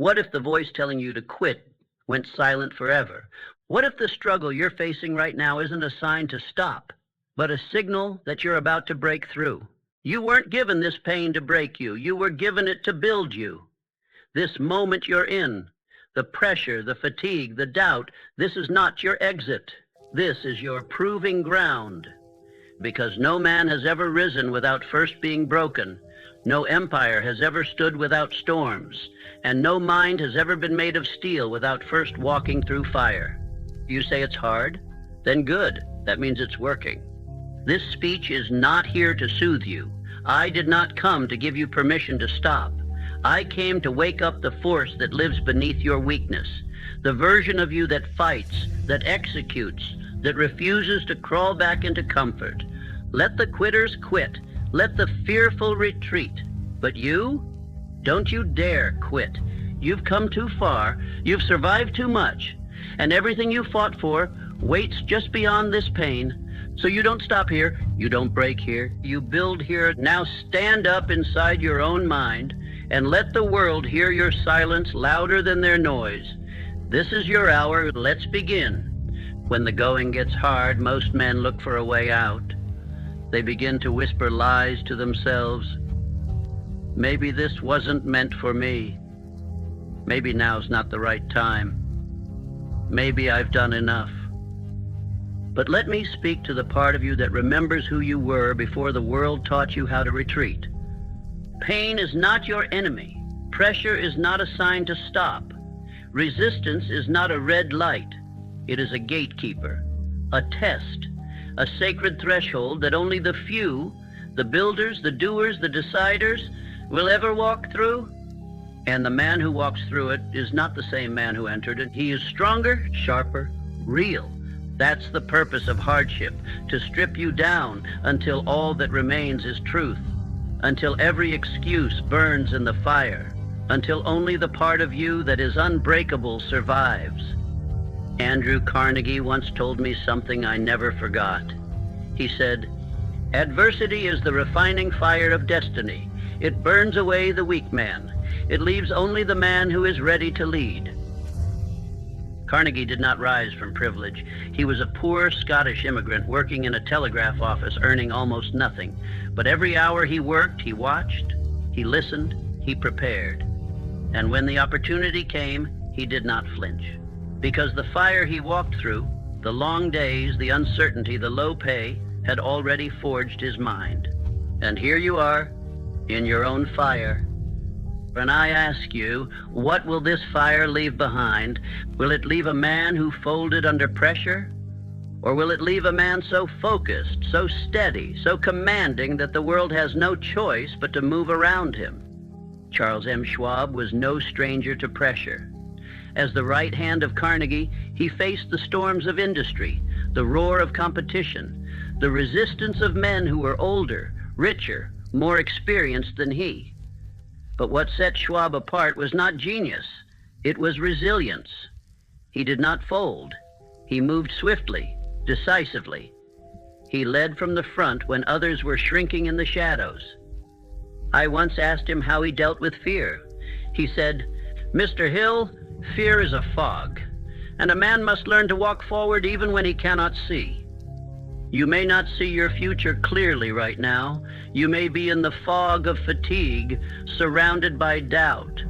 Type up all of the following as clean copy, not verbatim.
What if the voice telling you to quit went silent forever? What if the struggle you're facing right now isn't a sign to stop, but a signal that you're about to break through? You weren't given this pain to break you. You were given it to build you. This moment you're in, the pressure, the fatigue, the doubt, this is not your exit. This is your proving ground. Because no man has ever risen without first being broken. No empire has ever stood without storms. And no mind has ever been made of steel without first walking through fire. You say it's hard? Then good. That means it's working. This speech is not here to soothe you. I did not come to give you permission to stop. I came to wake up the force that lives beneath your weakness, the version of you that fights, that executes, that refuses to crawl back into comfort. Let the quitters quit. Let the fearful retreat. But you? Don't you dare quit. You've come too far. You've survived too much. And everything you fought for waits just beyond this pain. So you don't stop here. You don't break here. You build here. Now stand up inside your own mind and let the world hear your silence louder than their noise. This is your hour. Let's begin. When the going gets hard, most men look for a way out. They begin to whisper lies to themselves. Maybe this wasn't meant for me. Maybe now's not the right time. Maybe I've done enough. But let me speak to the part of you that remembers who you were before the world taught you how to retreat. Pain is not your enemy. Pressure is not a sign to stop. Resistance is not a red light. It is a gatekeeper, a test, a sacred threshold that only the few, the builders, the doers, the deciders, will ever walk through. And the man who walks through it is not the same man who entered it. He is stronger, sharper, real. That's the purpose of hardship, to strip you down until all that remains is truth, until every excuse burns in the fire, until only the part of you that is unbreakable survives. Andrew Carnegie once told me something I never forgot. He said, "Adversity is the refining fire of destiny. It burns away the weak man. It leaves only the man who is ready to lead." Carnegie did not rise from privilege. He was a poor Scottish immigrant working in a telegraph office, earning almost nothing. But every hour he worked, he watched, he listened, he prepared. And when the opportunity came, he did not flinch. Because the fire he walked through, the long days, the uncertainty, the low pay, had already forged his mind. And here you are, in your own fire. And I ask you, what will this fire leave behind? Will it leave a man who folded under pressure? Or will it leave a man so focused, so steady, so commanding that the world has no choice but to move around him? Charles M. Schwab was no stranger to pressure. As the right hand of Carnegie, he faced the storms of industry, the roar of competition, the resistance of men who were older, richer, more experienced than he. But what set Schwab apart was not genius, it was resilience. He did not fold. He moved swiftly, decisively. He led from the front when others were shrinking in the shadows. I once asked him how he dealt with fear. He said, "Mr. Hill, fear is a fog, and a man must learn to walk forward even when he cannot see. You may not see your future clearly right now. You may be in the fog of fatigue, surrounded by doubt.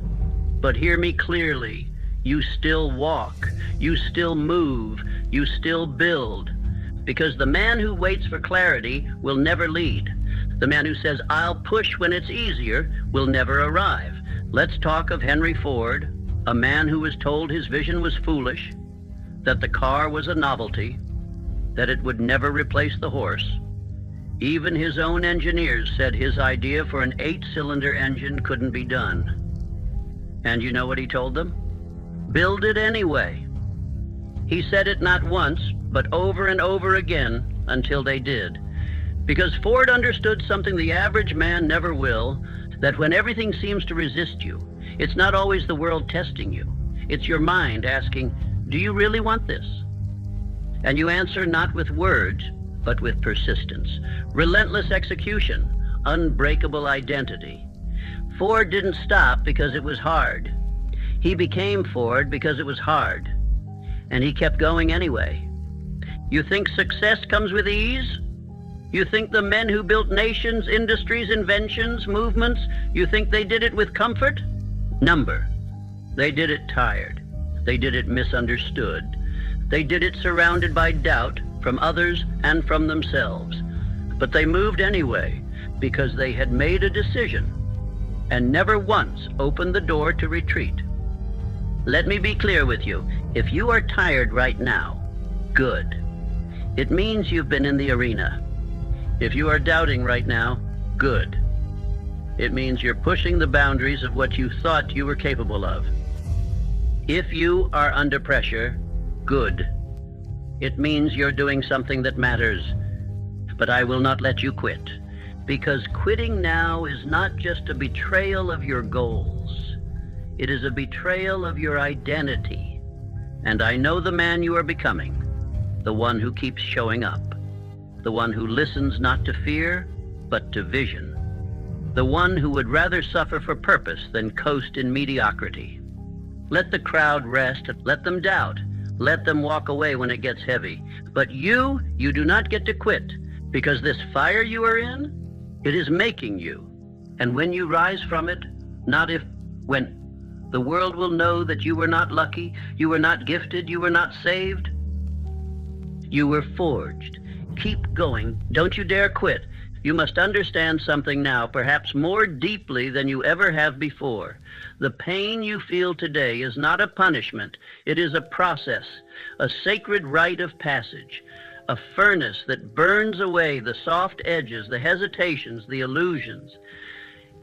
But hear me clearly. You still walk. You still move. You still build. Because the man who waits for clarity will never lead. The man who says, 'I'll push when it's easier,' will never arrive." Let's talk of Henry Ford, a man who was told his vision was foolish, that the car was a novelty, that it would never replace the horse. Even his own engineers said his idea for an 8-cylinder engine couldn't be done. And you know what he told them? Build it anyway. He said it not once, but over and over again until they did. Because Ford understood something the average man never will, that when everything seems to resist you, it's not always the world testing you. It's your mind asking, "Do you really want this?" And you answer not with words, but with persistence, relentless execution, unbreakable identity. Ford didn't stop because it was hard. He became Ford because it was hard, and he kept going anyway. You think success comes with ease? You think the men who built nations, industries, inventions, movements, you think they did it with comfort? Number. They did it tired. They did it misunderstood. They did it surrounded by doubt from others and from themselves. But they moved anyway because they had made a decision and never once opened the door to retreat. Let me be clear with you. If you are tired right now, good. It means you've been in the arena. If you are doubting right now, good. It means you're pushing the boundaries of what you thought you were capable of. If you are under pressure, good. It means you're doing something that matters. But I will not let you quit, because quitting now is not just a betrayal of your goals. It is a betrayal of your identity. And I know the man you are becoming, the one who keeps showing up, the one who listens not to fear, but to vision, the one who would rather suffer for purpose than coast in mediocrity. Let the crowd rest, let them doubt, let them walk away when it gets heavy. But you do not get to quit, because this fire you are in, it is making you. And when you rise from it, when the world will know that you were not lucky, you were not gifted, you were not saved, you were forged. Keep going. Don't you dare quit. You must understand something now, perhaps more deeply than you ever have before. The pain you feel today is not a punishment. It is a process, a sacred rite of passage, a furnace that burns away the soft edges, the hesitations, the illusions,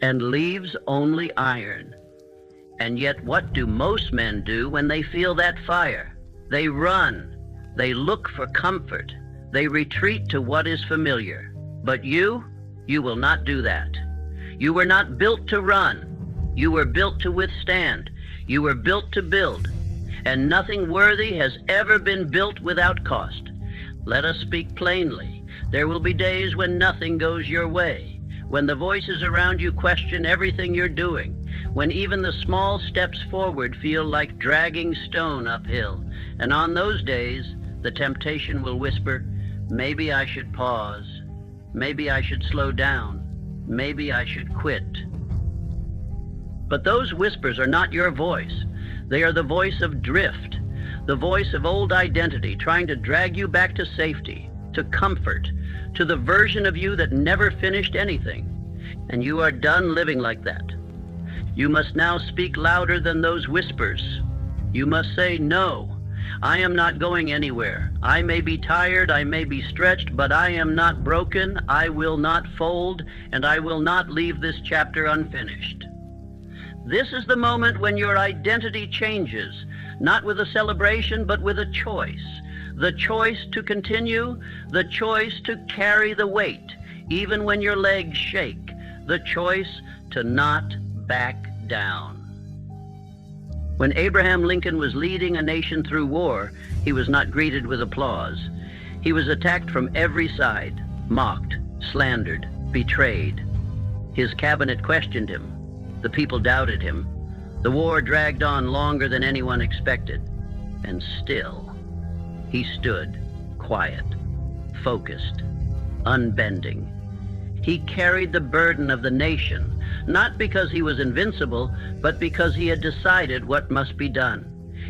and leaves only iron. And yet, what do most men do when they feel that fire? They run. They look for comfort. They retreat to what is familiar. But you will not do that. You were not built to run. You were built to withstand. You were built to build. And nothing worthy has ever been built without cost. Let us speak plainly. There will be days when nothing goes your way, when the voices around you question everything you're doing, when even the small steps forward feel like dragging stone uphill. And on those days, the temptation will whisper, maybe I should pause. Maybe I should slow down. Maybe I should quit. But those whispers are not your voice. They are the voice of drift, the voice of old identity trying to drag you back to safety, to comfort, to the version of you that never finished anything. And you are done living like that. You must now speak louder than those whispers. You must say, no. I am not going anywhere. I may be tired, I may be stretched, but I am not broken, I will not fold, and I will not leave this chapter unfinished. This is the moment when your identity changes, not with a celebration, but with a choice. The choice to continue, the choice to carry the weight, even when your legs shake, the choice to not back down. When Abraham Lincoln was leading a nation through war, he was not greeted with applause. He was attacked from every side, mocked, slandered, betrayed. His cabinet questioned him. The people doubted him. The war dragged on longer than anyone expected. And still, he stood, quiet, focused, unbending. He carried the burden of the nation, not because he was invincible, but because he had decided what must be done.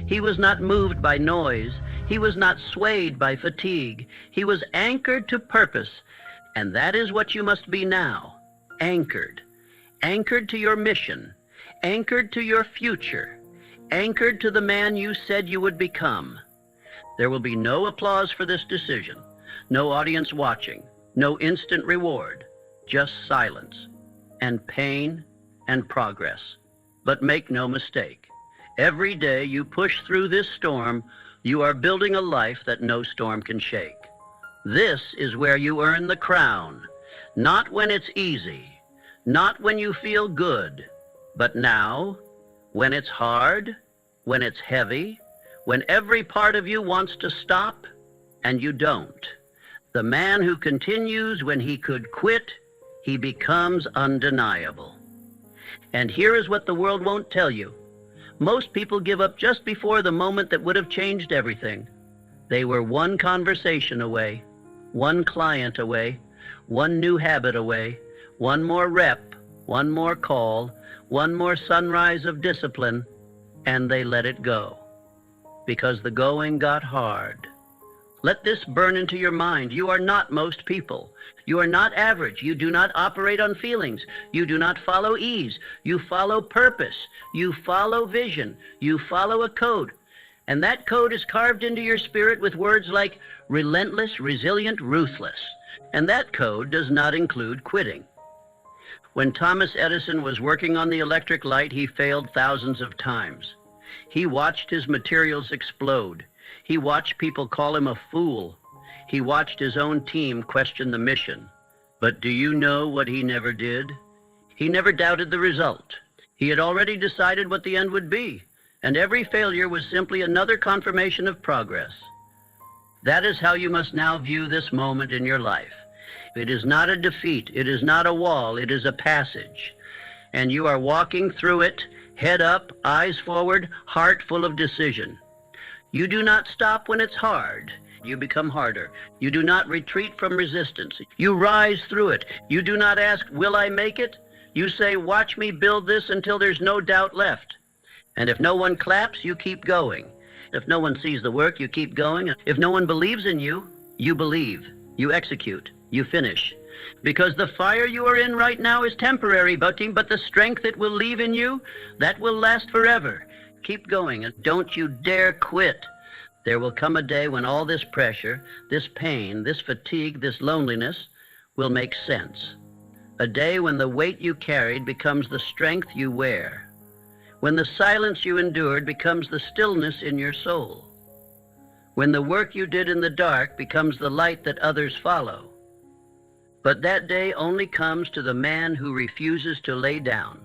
He was not moved by noise. He was not swayed by fatigue. He was anchored to purpose. And that is what you must be now, anchored. Anchored to your mission, anchored to your future, anchored to the man you said you would become. There will be no applause for this decision, no audience watching, no instant reward, just silence and pain and progress. But make no mistake, every day you push through this storm, you are building a life that no storm can shake. This is where you earn the crown, not when it's easy, not when you feel good, but now, when it's hard, when it's heavy, when every part of you wants to stop and you don't. The man who continues when he could quit, he becomes undeniable. And here is what the world won't tell you. Most people give up just before the moment that would have changed everything. They were one conversation away, one client away, one new habit away, one more rep, one more call, one more sunrise of discipline, and they let it go. Because the going got hard. Let this burn into your mind. You are not most people. You are not average. You do not operate on feelings. You do not follow ease. You follow purpose. You follow vision. You follow a code. And that code is carved into your spirit with words like relentless, resilient, ruthless. And that code does not include quitting. When Thomas Edison was working on the electric light, he failed thousands of times. He watched his materials explode. He watched people call him a fool. He watched his own team question the mission. But do you know what he never did? He never doubted the result. He had already decided what the end would be, and every failure was simply another confirmation of progress. That is how you must now view this moment in your life. It is not a defeat. It is not a wall. It is a passage. And you are walking through it, head up, eyes forward, heart full of decision. You do not stop when it's hard. You become harder. You do not retreat from resistance. You rise through it. You do not ask, will I make it? You say, watch me build this until there's no doubt left. And if no one claps, you keep going. If no one sees the work, you keep going. If no one believes in you, you believe. You execute. You finish. Because the fire you are in right now is temporary, but the strength it will leave in you, that will last forever. Keep going, and don't you dare quit. There will come a day when all this pressure, this pain, this fatigue, this loneliness will make sense. A day when the weight you carried becomes the strength you wear. When the silence you endured becomes the stillness in your soul. When the work you did in the dark becomes the light that others follow. But that day only comes to the man who refuses to lay down.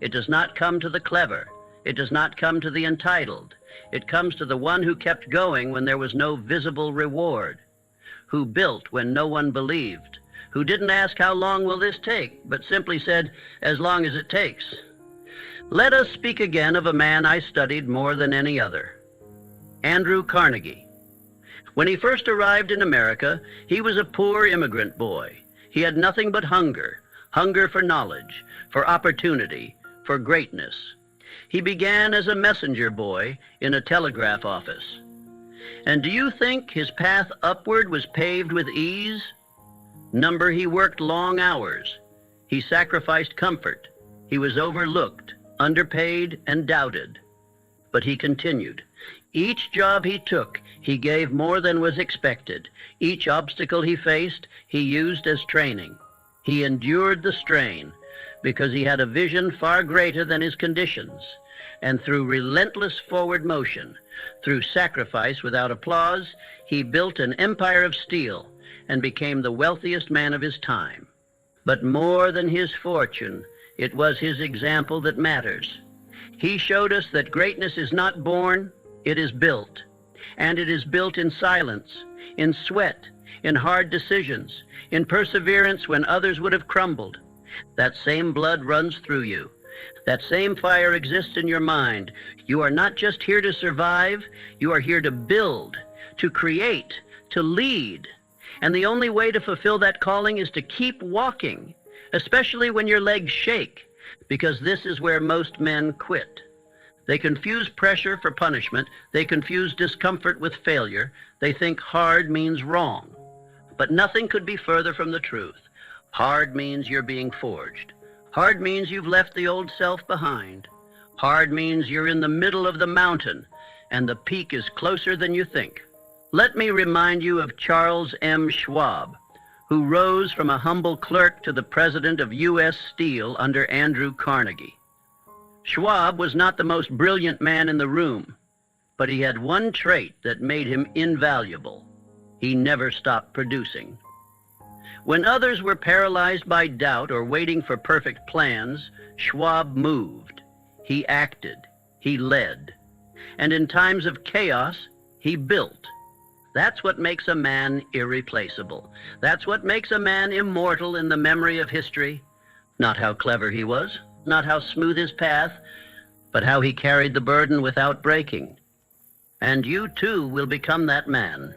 It does not come to the clever. It does not come to the entitled. It comes to the one who kept going when there was no visible reward, who built when no one believed, who didn't ask how long will this take, but simply said, as long as it takes. Let us speak again of a man I studied more than any other, Andrew Carnegie. When he first arrived in America, he was a poor immigrant boy. He had nothing but hunger for knowledge, for opportunity, for greatness. He began as a messenger boy in a telegraph office. And do you think his path upward was paved with ease? He worked long hours. He sacrificed comfort. He was overlooked, underpaid, and doubted. But he continued. Each job he took, he gave more than was expected. Each obstacle he faced, he used as training. He endured the strain because he had a vision far greater than his conditions. And through relentless forward motion, through sacrifice without applause, he built an empire of steel and became the wealthiest man of his time. But more than his fortune, it was his example that matters. He showed us that greatness is not born, it is built. And it is built in silence, in sweat, in hard decisions, in perseverance when others would have crumbled. That same blood runs through you. That same fire exists in your mind. You are not just here to survive, you are here to build, to create, to lead. And the only way to fulfill that calling is to keep walking, especially when your legs shake, because this is where most men quit. They confuse pressure for punishment. They confuse discomfort with failure. They think hard means wrong. But nothing could be further from the truth. Hard means you're being forged. Hard means you've left the old self behind. Hard means you're in the middle of the mountain, and the peak is closer than you think. Let me remind you of Charles M. Schwab, who rose from a humble clerk to the president of U.S. Steel under Andrew Carnegie. Schwab was not the most brilliant man in the room, but he had one trait that made him invaluable. He never stopped producing. When others were paralyzed by doubt or waiting for perfect plans, Schwab moved. He acted. He led. And in times of chaos, he built. That's what makes a man irreplaceable. That's what makes a man immortal in the memory of history. Not how clever he was, not how smooth his path, but how he carried the burden without breaking. And you too will become that man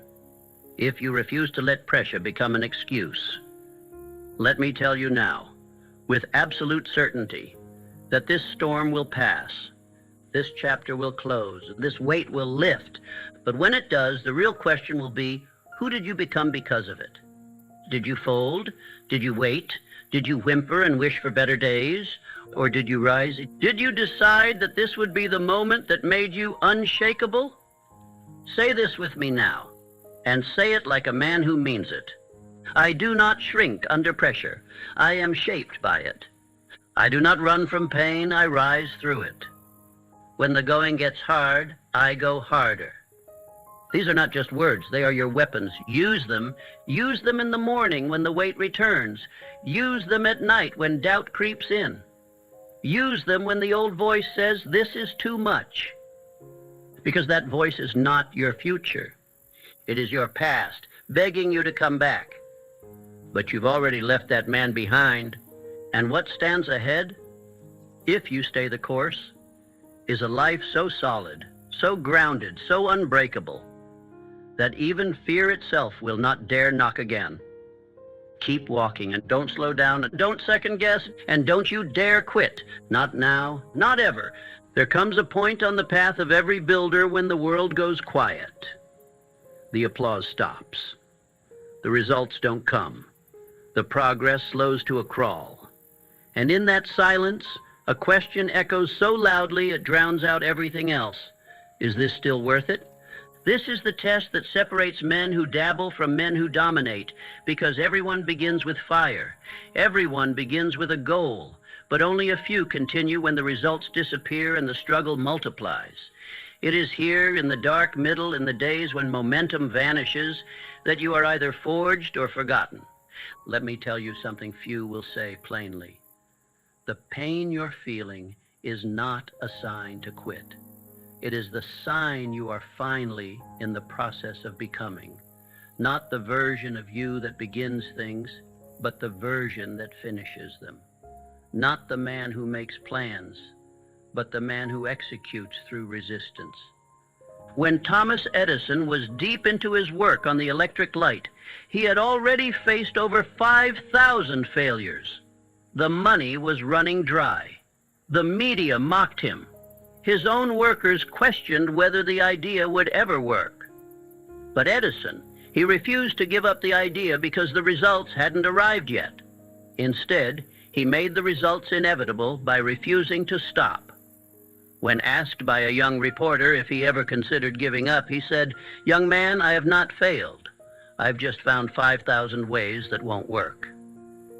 if you refuse to let pressure become an excuse. Let me tell you now, with absolute certainty, that this storm will pass. This chapter will close. This weight will lift. But when it does, the real question will be, who did you become because of it? Did you fold? Did you wait? Did you whimper and wish for better days? Or did you rise? Did you decide that this would be the moment that made you unshakable? Say this with me now, and say it like a man who means it. I do not shrink under pressure. I am shaped by it. I do not run from pain. I rise through it. When the going gets hard, I go harder. These are not just words. They are your weapons. Use them. Use them in the morning when the weight returns. Use them at night when doubt creeps in. Use them when the old voice says, this is too much. Because that voice is not your future. It is your past, begging you to come back. But you've already left that man behind. And what stands ahead, if you stay the course, is a life so solid, so grounded, so unbreakable, that even fear itself will not dare knock again. Keep walking and don't slow down and don't second guess and don't you dare quit. Not now, not ever. There comes a point on the path of every builder when the world goes quiet. The applause stops. The results don't come. The progress slows to a crawl. And in that silence, a question echoes so loudly it drowns out everything else. Is this still worth it? This is the test that separates men who dabble from men who dominate, because everyone begins with fire. Everyone begins with a goal, but only a few continue when the results disappear and the struggle multiplies. It is here in the dark middle, in the days when momentum vanishes, that you are either forged or forgotten. Let me tell you something few will say plainly. The pain you're feeling is not a sign to quit. It is the sign you are finally in the process of becoming. Not the version of you that begins things, but the version that finishes them. Not the man who makes plans, but the man who executes through resistance. When Thomas Edison was deep into his work on the electric light, he had already faced over 5,000 failures. The money was running dry. The media mocked him. His own workers questioned whether the idea would ever work. But Edison, he refused to give up the idea because the results hadn't arrived yet. Instead, he made the results inevitable by refusing to stop. When asked by a young reporter if he ever considered giving up, he said, "Young man, I have not failed. I've just found 5,000 ways that won't work."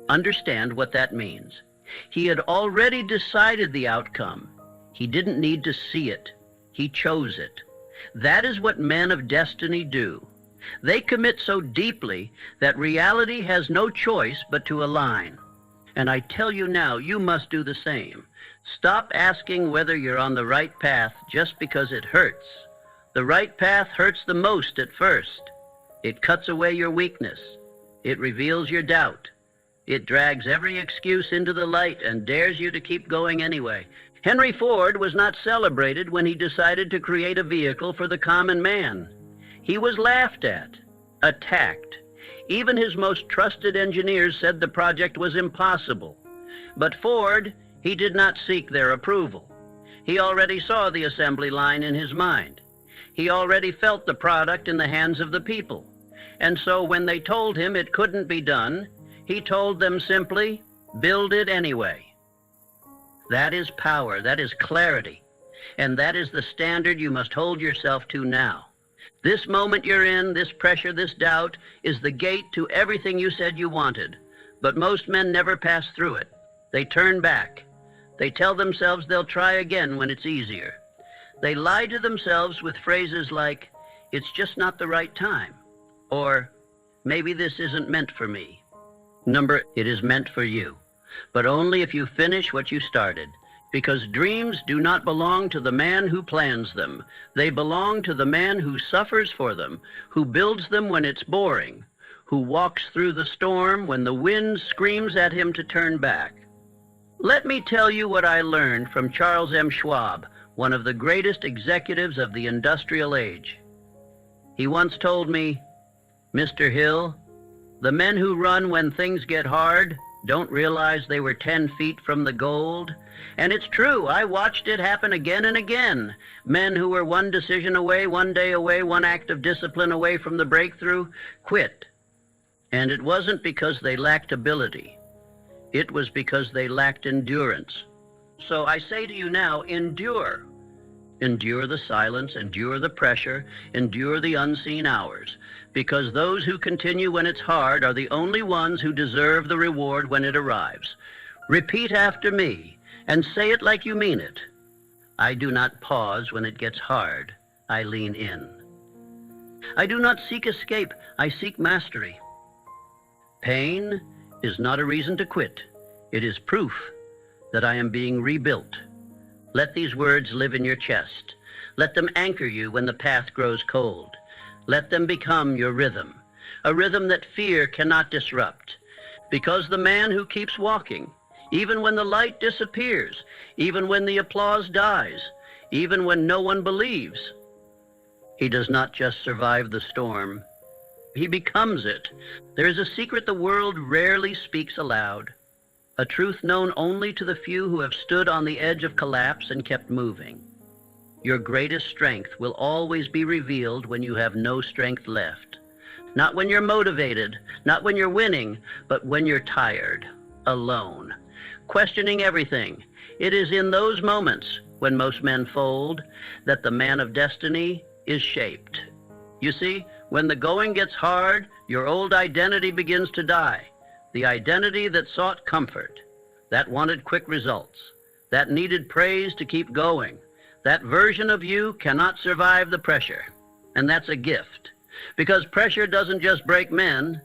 Understand what that means. He had already decided the outcome. He didn't need to see it. He chose it. That is what men of destiny do. They commit so deeply that reality has no choice but to align. And I tell you now, you must do the same. Stop asking whether you're on the right path just because it hurts. The right path hurts the most at first. It cuts away your weakness. It reveals your doubt. It drags every excuse into the light and dares you to keep going anyway. Henry Ford was not celebrated when he decided to create a vehicle for the common man. He was laughed at, attacked. Even his most trusted engineers said the project was impossible. But Ford, he did not seek their approval. He already saw the assembly line in his mind. He already felt the product in the hands of the people. And so when they told him it couldn't be done, he told them simply, build it anyway. That is power, that is clarity, and that is the standard you must hold yourself to now. This moment you're in, this pressure, this doubt, is the gate to everything you said you wanted. But most men never pass through it. They turn back. They tell themselves they'll try again when it's easier. They lie to themselves with phrases like, it's just not the right time, or maybe this isn't meant for me. It is meant for you. But only if you finish what you started, because dreams do not belong to the man who plans them. They belong to the man who suffers for them, who builds them when it's boring, who walks through the storm when the wind screams at him to turn back. Let me tell you what I learned from Charles M. Schwab, one of the greatest executives of the industrial age. He once told me, "Mr. Hill, the men who run when things get hard don't realize they were 10 feet from the gold." And it's true, I watched it happen again and again. Men who were one decision away, one day away, one act of discipline away from the breakthrough, quit. And it wasn't because they lacked ability. It was because they lacked endurance. So I say to you now, endure. Endure the silence, endure the pressure, endure the unseen hours, because those who continue when it's hard are the only ones who deserve the reward when it arrives. Repeat after me, and say it like you mean it. I do not pause when it gets hard. I lean in. I do not seek escape. I seek mastery. Pain is not a reason to quit. It is proof that I am being rebuilt. Let these words live in your chest. Let them anchor you when the path grows cold. Let them become your rhythm, a rhythm that fear cannot disrupt. Because the man who keeps walking, even when the light disappears, even when the applause dies, even when no one believes, he does not just survive the storm. He becomes it. There is a secret the world rarely speaks aloud, a truth known only to the few who have stood on the edge of collapse and kept moving. Your greatest strength will always be revealed when you have no strength left. Not when you're motivated, not when you're winning, but when you're tired, alone, questioning everything. It is in those moments, when most men fold, that the man of destiny is shaped. You see, when the going gets hard, your old identity begins to die. The identity that sought comfort, that wanted quick results, that needed praise to keep going. That version of you cannot survive the pressure. And that's a gift. Because pressure doesn't just break men,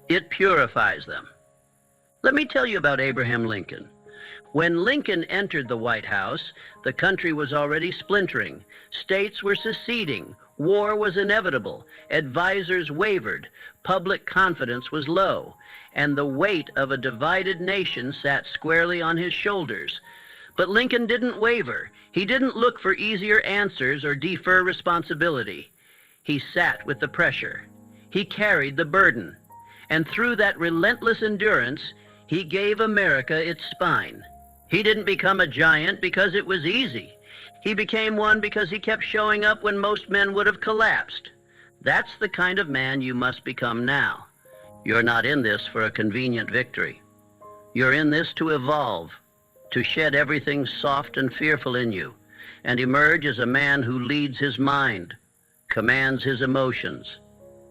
it purifies them. Let me tell you about Abraham Lincoln. When Lincoln entered the White House, the country was already splintering. States were seceding. War was inevitable. Advisors wavered. Public confidence was low. And the weight of a divided nation sat squarely on his shoulders. But Lincoln didn't waver. He didn't look for easier answers or defer responsibility. He sat with the pressure. He carried the burden. And through that relentless endurance, he gave America its spine. He didn't become a giant because it was easy. He became one because he kept showing up when most men would have collapsed. That's the kind of man you must become now. You're not in this for a convenient victory. You're in this to evolve, to shed everything soft and fearful in you, and emerge as a man who leads his mind, commands his emotions,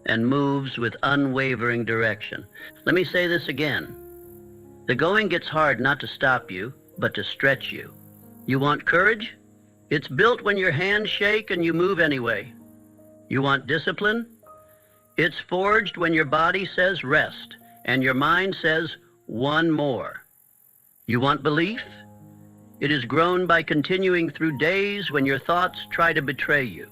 and moves with unwavering direction. Let me say this again. The going gets hard not to stop you, but to stretch you. You want courage? It's built when your hands shake and you move anyway. You want discipline? It's forged when your body says rest and your mind says one more. You want belief? It is grown by continuing through days when your thoughts try to betray you.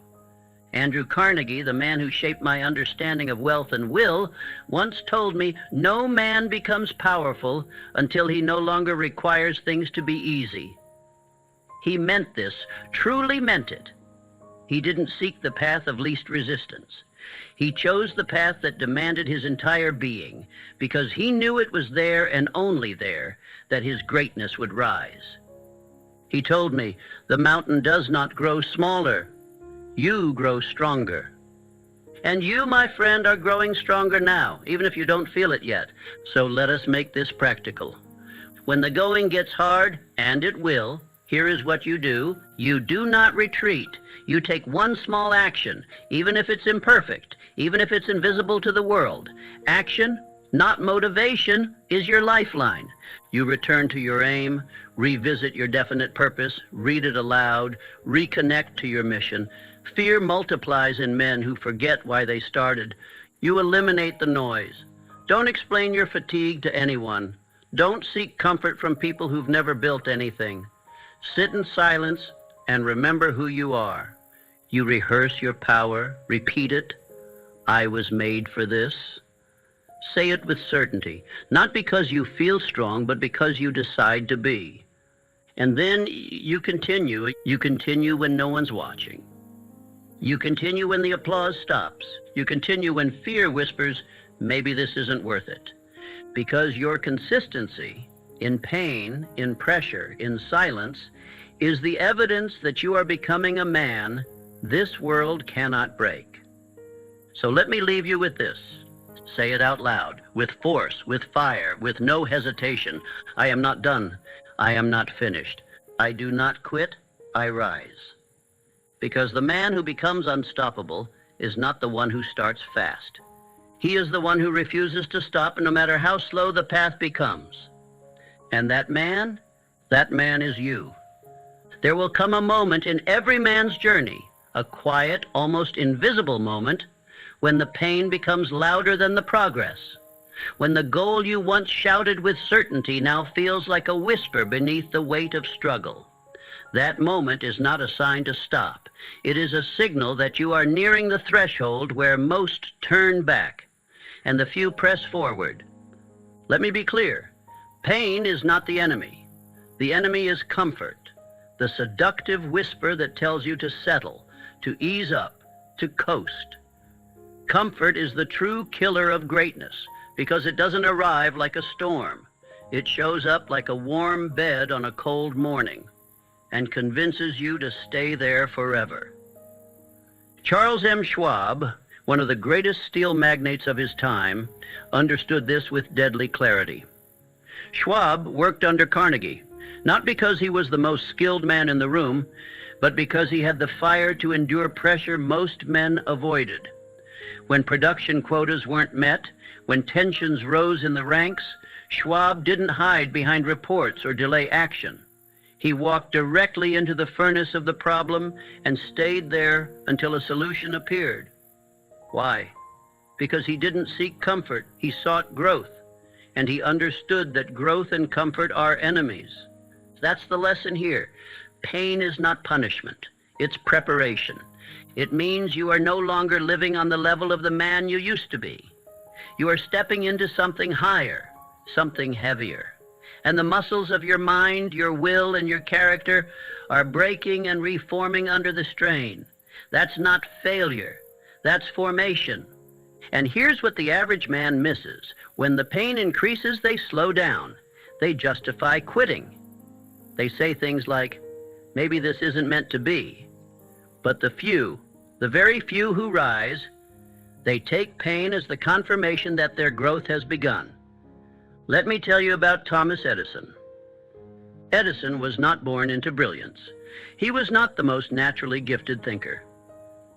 Andrew Carnegie, the man who shaped my understanding of wealth and will, once told me, no man becomes powerful until he no longer requires things to be easy. He meant this, truly meant it. He didn't seek the path of least resistance. He chose the path that demanded his entire being, because he knew it was there and only there that his greatness would rise. He told me, the mountain does not grow smaller. You grow stronger. And you, my friend, are growing stronger now, even if you don't feel it yet. So let us make this practical. When the going gets hard, and it will, here is what you do. You do not retreat. You take one small action, even if it's imperfect, even if it's invisible to the world. Action, not motivation, is your lifeline. You return to your aim, revisit your definite purpose, read it aloud, reconnect to your mission. Fear multiplies in men who forget why they started. You eliminate the noise. Don't explain your fatigue to anyone. Don't seek comfort from people who've never built anything. Sit in silence and remember who you are. You rehearse your power, repeat it. I was made for this. Say it with certainty, not because you feel strong, but because you decide to be. And then you continue. You continue when no one's watching. You continue when the applause stops. You continue when fear whispers, maybe this isn't worth it. Because your consistency in pain, in pressure, in silence, is the evidence that you are becoming a man this world cannot break. So let me leave you with this. Say it out loud, with force, with fire, with no hesitation. I am not done. I am not finished. I do not quit. I rise. Because the man who becomes unstoppable is not the one who starts fast. He is the one who refuses to stop no matter how slow the path becomes. And that man is you. There will come a moment in every man's journey, a quiet, almost invisible moment, when the pain becomes louder than the progress, when the goal you once shouted with certainty now feels like a whisper beneath the weight of struggle. That moment is not a sign to stop. It is a signal that you are nearing the threshold where most turn back and the few press forward. Let me be clear. Pain is not the enemy. The enemy is comfort, the seductive whisper that tells you to settle, to ease up, to coast. Comfort is the true killer of greatness because it doesn't arrive like a storm. It shows up like a warm bed on a cold morning and convinces you to stay there forever. Charles M. Schwab, one of the greatest steel magnates of his time, understood this with deadly clarity. Schwab worked under Carnegie, not because he was the most skilled man in the room, but because he had the fire to endure pressure most men avoided. When production quotas weren't met, when tensions rose in the ranks, Schwab didn't hide behind reports or delay action. He walked directly into the furnace of the problem and stayed there until a solution appeared. Why? Because he didn't seek comfort, he sought growth, and he understood that growth and comfort are enemies. That's the lesson here. Pain is not punishment, it's preparation. It means you are no longer living on the level of the man you used to be. You are stepping into something higher, something heavier. And the muscles of your mind, your will, and your character are breaking and reforming under the strain. That's not failure. That's formation. And here's what the average man misses. When the pain increases, they slow down. They justify quitting. They say things like, maybe this isn't meant to be. But the few, the very few who rise, they take pain as the confirmation that their growth has begun. Let me tell you about Thomas Edison. Edison was not born into brilliance. He was not the most naturally gifted thinker.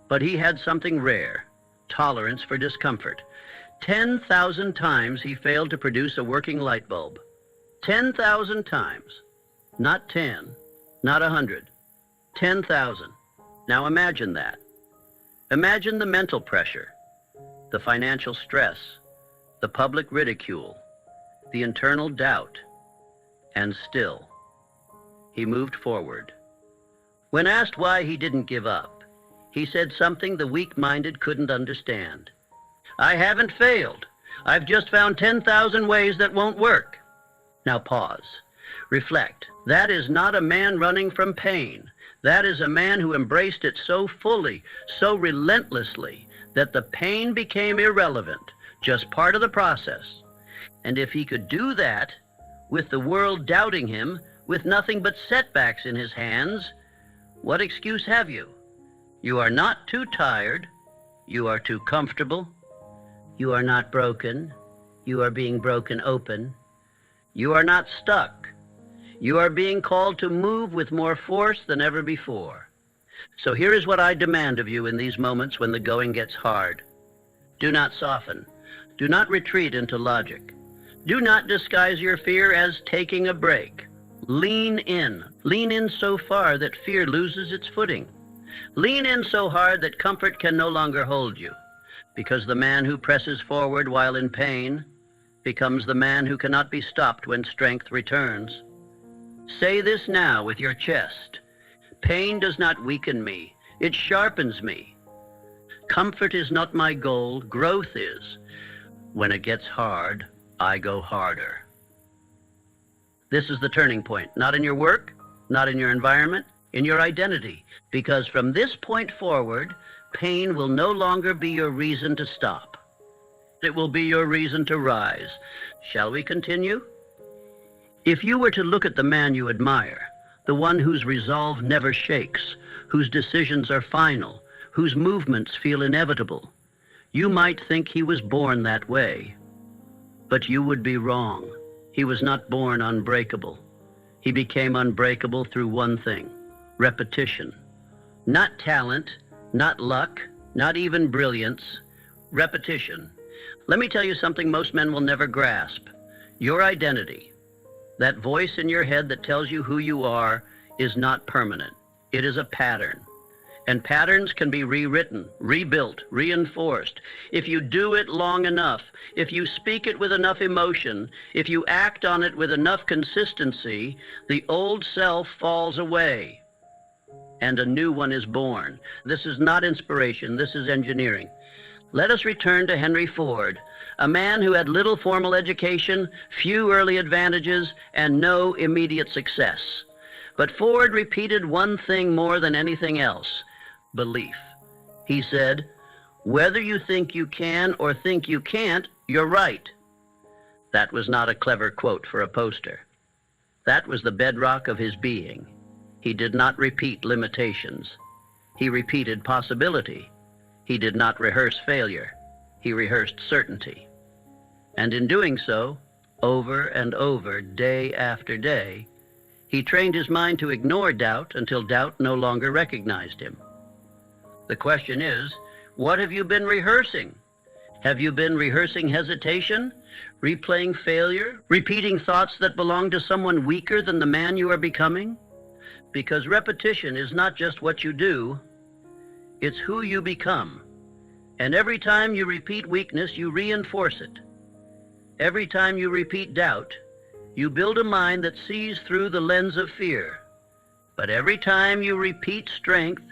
But he had something rare, tolerance for discomfort. 10,000 times he failed to produce a working light bulb. 10,000 times. Not 10, not 100. 10,000. Now imagine that. Imagine the mental pressure, the financial stress, the public ridicule, the internal doubt, and still, he moved forward. When asked why he didn't give up, he said something the weak-minded couldn't understand. I haven't failed. I've just found 10,000 ways that won't work. Now pause. Reflect. That is not a man running from pain. That is a man who embraced it so fully, so relentlessly, that the pain became irrelevant, just part of the process. And if he could do that, with the world doubting him, with nothing but setbacks in his hands, what excuse have you? You are not too tired. You are too comfortable. You are not broken. You are being broken open. You are not stuck. You are being called to move with more force than ever before. So here is what I demand of you in these moments when the going gets hard. Do not soften. Do not retreat into logic. Do not disguise your fear as taking a break. Lean in. Lean in so far that fear loses its footing. Lean in so hard that comfort can no longer hold you, because the man who presses forward while in pain becomes the man who cannot be stopped when strength returns. Say this now with your chest. Pain does not weaken me. It sharpens me. Comfort is not my goal. Growth is. When it gets hard, I go harder. This is the turning point, not in your work, not in your environment, in your identity. Because from this point forward, pain will no longer be your reason to stop. It will be your reason to rise. Shall we continue? If you were to look at the man you admire, the one whose resolve never shakes, whose decisions are final, whose movements feel inevitable, you might think he was born that way. But you would be wrong. He was not born unbreakable. He became unbreakable through one thing: repetition. Not talent, not luck, not even brilliance. Repetition. Let me tell you something most men will never grasp. Your identity, that voice in your head that tells you who you are, is not permanent. It is a pattern. And patterns can be rewritten, rebuilt, reinforced. If you do it long enough, if you speak it with enough emotion, if you act on it with enough consistency, the old self falls away and a new one is born. This is not inspiration, this is engineering. Let us return to Henry Ford, a man who had little formal education, few early advantages, and no immediate success. But Ford repeated one thing more than anything else: belief. He said, "Whether you think you can or think you can't, you're right." That was not a clever quote for a poster. That was the bedrock of his being. He did not repeat limitations. He repeated possibility. He did not rehearse failure. He rehearsed certainty. And in doing so, over and over, day after day, he trained his mind to ignore doubt until doubt no longer recognized him. The question is, what have you been rehearsing? Have you been rehearsing hesitation, replaying failure, repeating thoughts that belong to someone weaker than the man you are becoming? Because repetition is not just what you do, it's who you become. And every time you repeat weakness, you reinforce it. Every time you repeat doubt, you build a mind that sees through the lens of fear. But every time you repeat strength,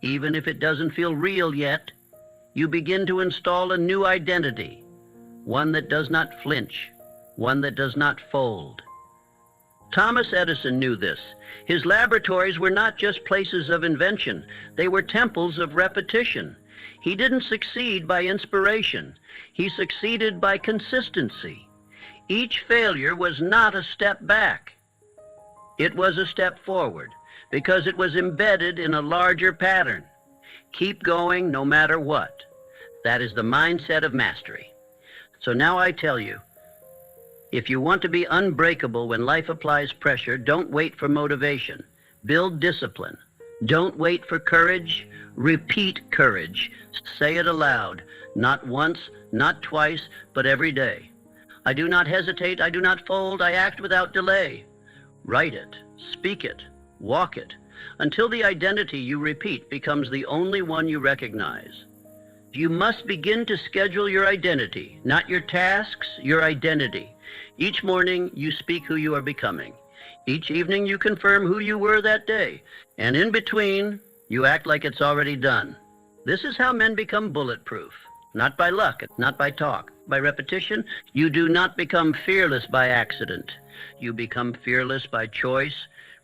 even if it doesn't feel real yet, you begin to install a new identity, one that does not flinch, one that does not fold. Thomas Edison knew this. His laboratories were not just places of invention, they were temples of repetition. He didn't succeed by inspiration. He succeeded by consistency. Each failure was not a step back. It was a step forward because it was embedded in a larger pattern. Keep going no matter what. That is the mindset of mastery. So now I tell you, if you want to be unbreakable when life applies pressure, don't wait for motivation. Build discipline. Don't wait for courage. Repeat courage. Say it aloud. Not once, not twice, but every day. I do not hesitate. I do not fold. I act without delay. Write it. Speak it. Walk it. Until the identity you repeat becomes the only one you recognize. You must begin to schedule your identity, not your tasks, your identity. Each morning, you speak who you are becoming. Each evening, you confirm who you were that day. And in between, you act like it's already done. This is how men become bulletproof. Not by luck, not by talk. By repetition, you do not become fearless by accident. You become fearless by choice,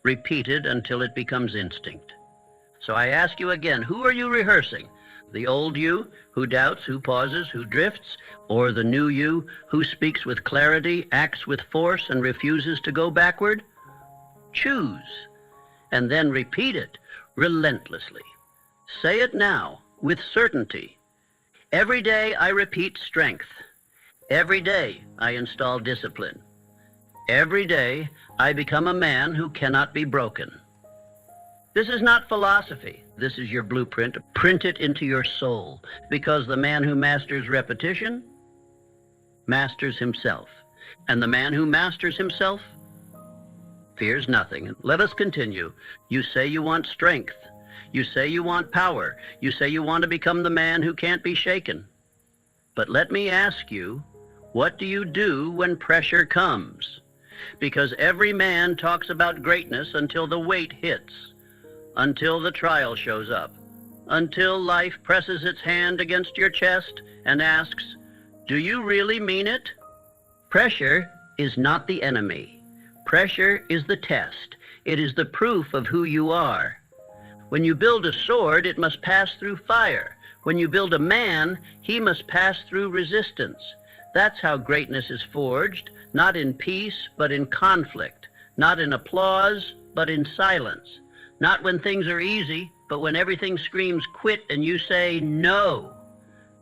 repeated until it becomes instinct. So I ask you again, who are you rehearsing? The old you, who doubts, who pauses, who drifts, or the new you, who speaks with clarity, acts with force, and refuses to go backward? Choose, and then repeat it relentlessly. Say it now, with certainty. Every day I repeat strength. Every day I install discipline. Every day I become a man who cannot be broken. This is not philosophy. This is your blueprint. Print it into your soul, because the man who masters repetition masters himself. And the man who masters himself fears nothing. Let us continue. You say you want strength. You say you want power. You say you want to become the man who can't be shaken. But let me ask you, what do you do when pressure comes? Because every man talks about greatness until the weight hits, until the trial shows up, until life presses its hand against your chest and asks, do you really mean it? Pressure is not the enemy. Pressure is the test. It is the proof of who you are. When you build a sword, it must pass through fire. When you build a man, he must pass through resistance. That's how greatness is forged, not in peace, but in conflict, not in applause, but in silence, not when things are easy, but when everything screams quit and you say no.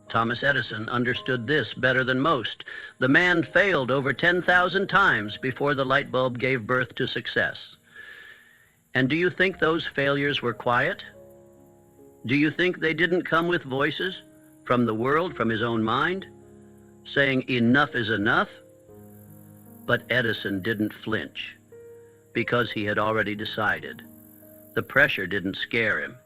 Thomas Edison understood this better than most. The man failed over 10,000 times before the light bulb gave birth to success. And do you think those failures were quiet? Do you think they didn't come with voices from the world, from his own mind, saying enough is enough? But Edison didn't flinch because he had already decided. The pressure didn't scare him.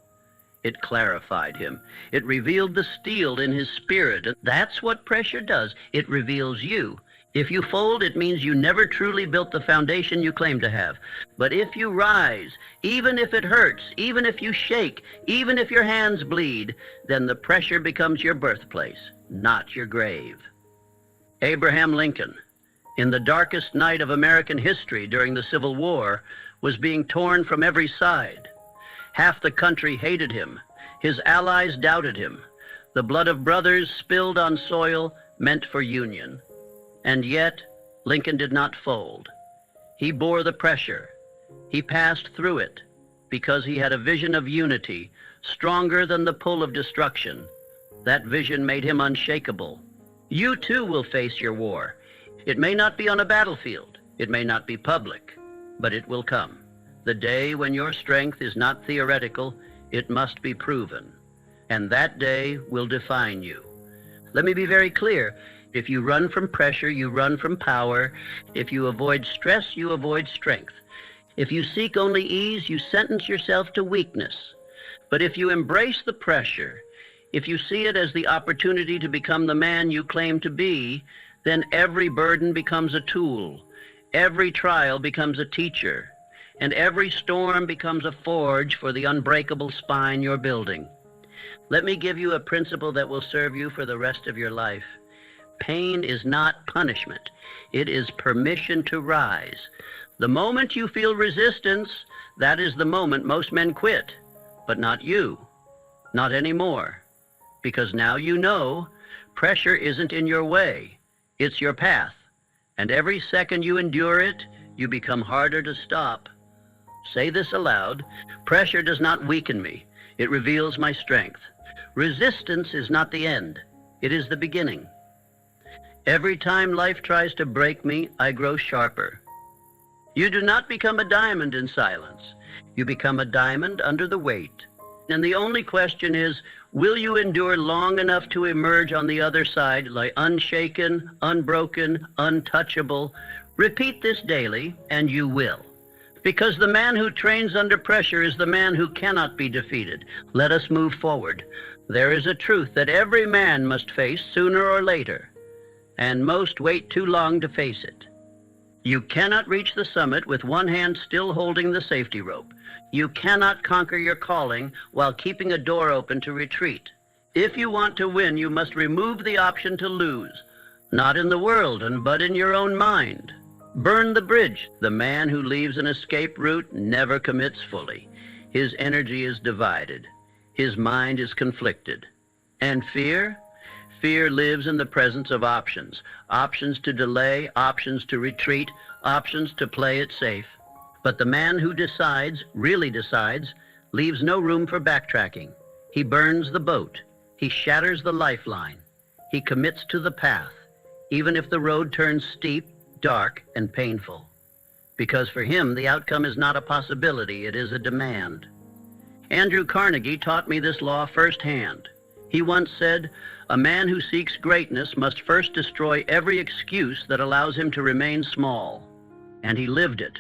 It clarified him. It revealed the steel in his spirit. And that's what pressure does. It reveals you. If you fold, it means you never truly built the foundation you claim to have. But if you rise, even if it hurts, even if you shake, even if your hands bleed, then the pressure becomes your birthplace, not your grave. Abraham Lincoln, in the darkest night of American history during the Civil War, was being torn from every side. Half the country hated him. His allies doubted him. The blood of brothers spilled on soil meant for union. And yet, Lincoln did not fold. He bore the pressure. He passed through it because he had a vision of unity, stronger than the pull of destruction. That vision made him unshakable. You too will face your war. It may not be on a battlefield. It may not be public, but it will come. The day when your strength is not theoretical, it must be proven. And that day will define you. Let me be very clear. If you run from pressure, you run from power. If you avoid stress, you avoid strength. If you seek only ease, you sentence yourself to weakness. But if you embrace the pressure, if you see it as the opportunity to become the man you claim to be, then every burden becomes a tool. Every trial becomes a teacher. And every storm becomes a forge for the unbreakable spine you're building. Let me give you a principle that will serve you for the rest of your life. Pain is not punishment. It is permission to rise. The moment you feel resistance, that is the moment most men quit. But not you. Not anymore. Because now you know pressure isn't in your way. It's your path. And every second you endure it, you become harder to stop. Say this aloud. Pressure does not weaken me. It reveals my strength. Resistance is not the end. It is the beginning. Every time life tries to break me, I grow sharper. You do not become a diamond in silence. You become a diamond under the weight. And the only question is, will you endure long enough to emerge on the other side like unshaken, unbroken, untouchable? Repeat this daily, and you will. Because the man who trains under pressure is the man who cannot be defeated. Let us move forward. There is a truth that every man must face sooner or later, and most wait too long to face it. You cannot reach the summit with one hand still holding the safety rope. You cannot conquer your calling while keeping a door open to retreat. If you want to win, you must remove the option to lose, not in the world, but in your own mind. Burn the bridge. The man who leaves an escape route never commits fully. His energy is divided. His mind is conflicted. And fear? Fear lives in the presence of options. Options to delay, options to retreat, options to play it safe. But the man who decides, really decides, leaves no room for backtracking. He burns the boat. He shatters the lifeline. He commits to the path, even if the road turns steep, dark, and painful. Because for him, the outcome is not a possibility, it is a demand. Andrew Carnegie taught me this law firsthand. He once said, "A man who seeks greatness must first destroy every excuse that allows him to remain small." And he lived it.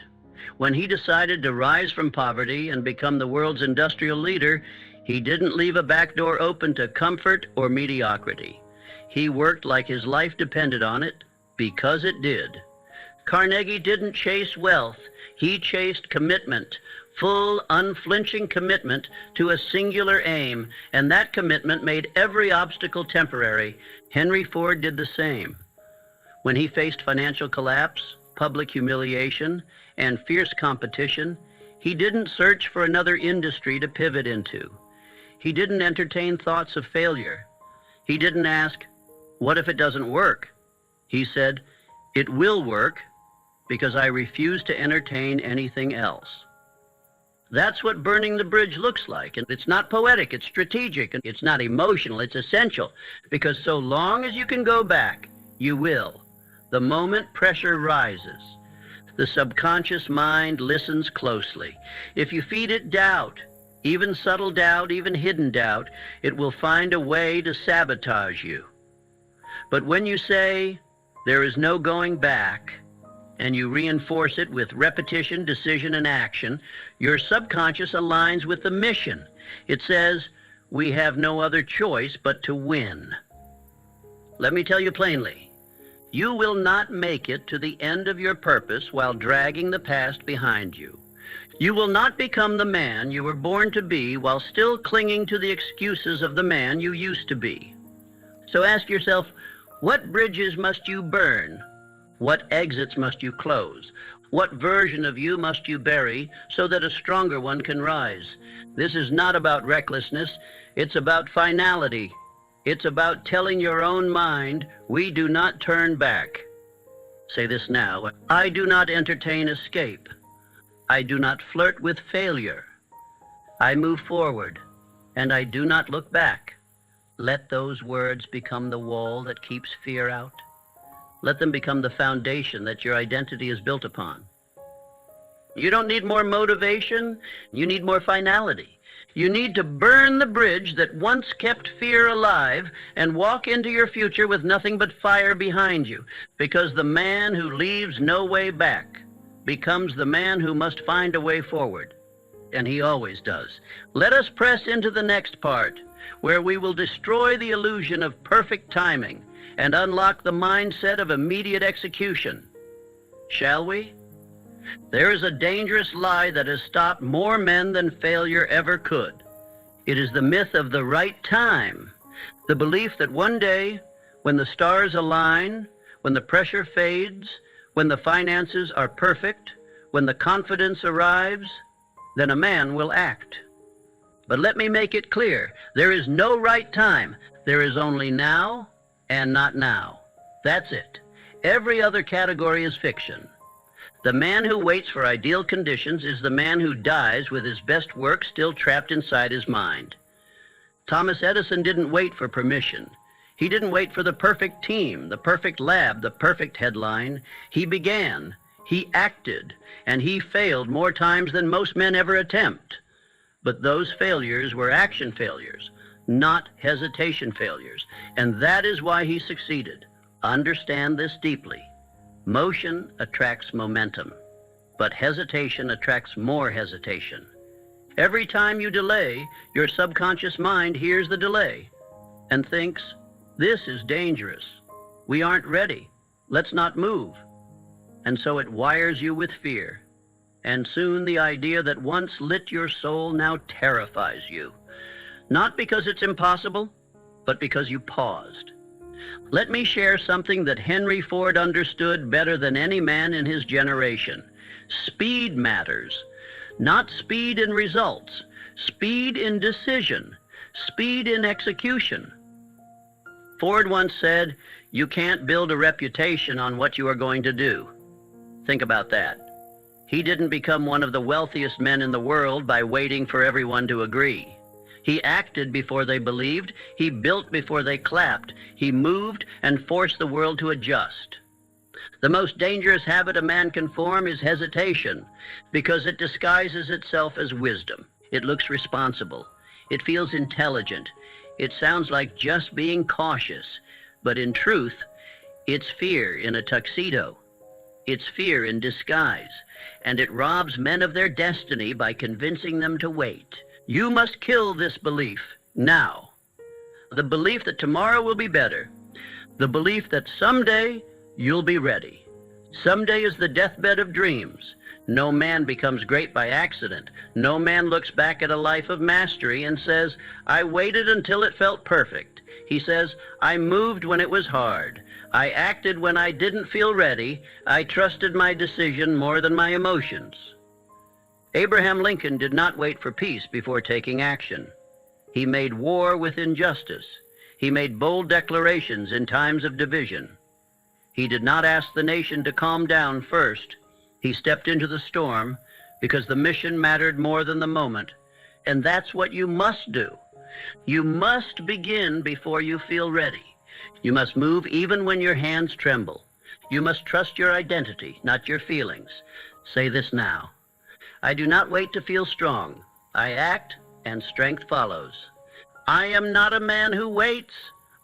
When he decided to rise from poverty and become the world's industrial leader, he didn't leave a back door open to comfort or mediocrity. He worked like his life depended on it, because it did. Carnegie didn't chase wealth. He chased commitment, full, unflinching commitment to a singular aim, and that commitment made every obstacle temporary. Henry Ford did the same. When he faced financial collapse, public humiliation, and fierce competition, He didn't search for another industry to pivot into. He didn't entertain thoughts of failure. He didn't ask, what if it doesn't work? He said, it will work because I refuse to entertain anything else. That's what burning the bridge looks like. And it's not poetic, it's strategic, and it's not emotional, it's essential. Because so long as you can go back, you will. The moment pressure rises, the subconscious mind listens closely. If you feed it doubt, even subtle doubt, even hidden doubt, it will find a way to sabotage you. But when you say, there is no going back, and you reinforce it with repetition, decision, and action, your subconscious aligns with the mission. It says, we have no other choice but to win. Let me tell you plainly, you will not make it to the end of your purpose while dragging the past behind you. You will not become the man you were born to be while still clinging to the excuses of the man you used to be. So ask yourself, what bridges must you burn? What exits must you close? What version of you must you bury so that a stronger one can rise? This is not about recklessness. It's about finality. It's about telling your own mind, we do not turn back. Say this now. I do not entertain escape. I do not flirt with failure. I move forward, and I do not look back. Let those words become the wall that keeps fear out. Let them become the foundation that your identity is built upon. You don't need more motivation. You need more finality. You need to burn the bridge that once kept fear alive and walk into your future with nothing but fire behind you, because the man who leaves no way back becomes the man who must find a way forward. And he always does. Let us press into the next part, where we will destroy the illusion of perfect timing and unlock the mindset of immediate execution. Shall we? There is a dangerous lie that has stopped more men than failure ever could. It is the myth of the right time, the belief that one day, when the stars align, when the pressure fades, when the finances are perfect, when the confidence arrives, then a man will act. But let me make it clear, there is no right time. There is only now and not now. That's it. Every other category is fiction. The man who waits for ideal conditions is the man who dies with his best work still trapped inside his mind. Thomas Edison didn't wait for permission. He didn't wait for the perfect team, the perfect lab, the perfect headline. He began, he acted, and he failed more times than most men ever attempt. But those failures were action failures, not hesitation failures. And that is why he succeeded. Understand this deeply. Motion attracts momentum, but hesitation attracts more hesitation. Every time you delay, your subconscious mind hears the delay and thinks, this is dangerous. We aren't ready. Let's not move. And so it wires you with fear. And soon the idea that once lit your soul now terrifies you. Not because it's impossible, but because you paused. Let me share something that Henry Ford understood better than any man in his generation. Speed matters. Not speed in results. Speed in decision. Speed in execution. Ford once said, you can't build a reputation on what you are going to do. Think about that. He didn't become one of the wealthiest men in the world by waiting for everyone to agree. He acted before they believed. He built before they clapped. He moved and forced the world to adjust. The most dangerous habit a man can form is hesitation, because it disguises itself as wisdom. It looks responsible. It feels intelligent. It sounds like just being cautious. But in truth, it's fear in a tuxedo. It's fear in disguise. And it robs men of their destiny by convincing them to wait. You must kill this belief now. The belief that tomorrow will be better. The belief that someday you'll be ready. Someday is the deathbed of dreams. No man becomes great by accident. No man looks back at a life of mastery and says, I waited until it felt perfect. He says, I moved when it was hard. I acted when I didn't feel ready. I trusted my decision more than my emotions. Abraham Lincoln did not wait for peace before taking action. He made war with injustice. He made bold declarations in times of division. He did not ask the nation to calm down first. He stepped into the storm because the mission mattered more than the moment. And that's what you must do. You must begin before you feel ready. You must move even when your hands tremble. You must trust your identity, not your feelings. Say this now. I do not wait to feel strong. I act, and strength follows. I am not a man who waits.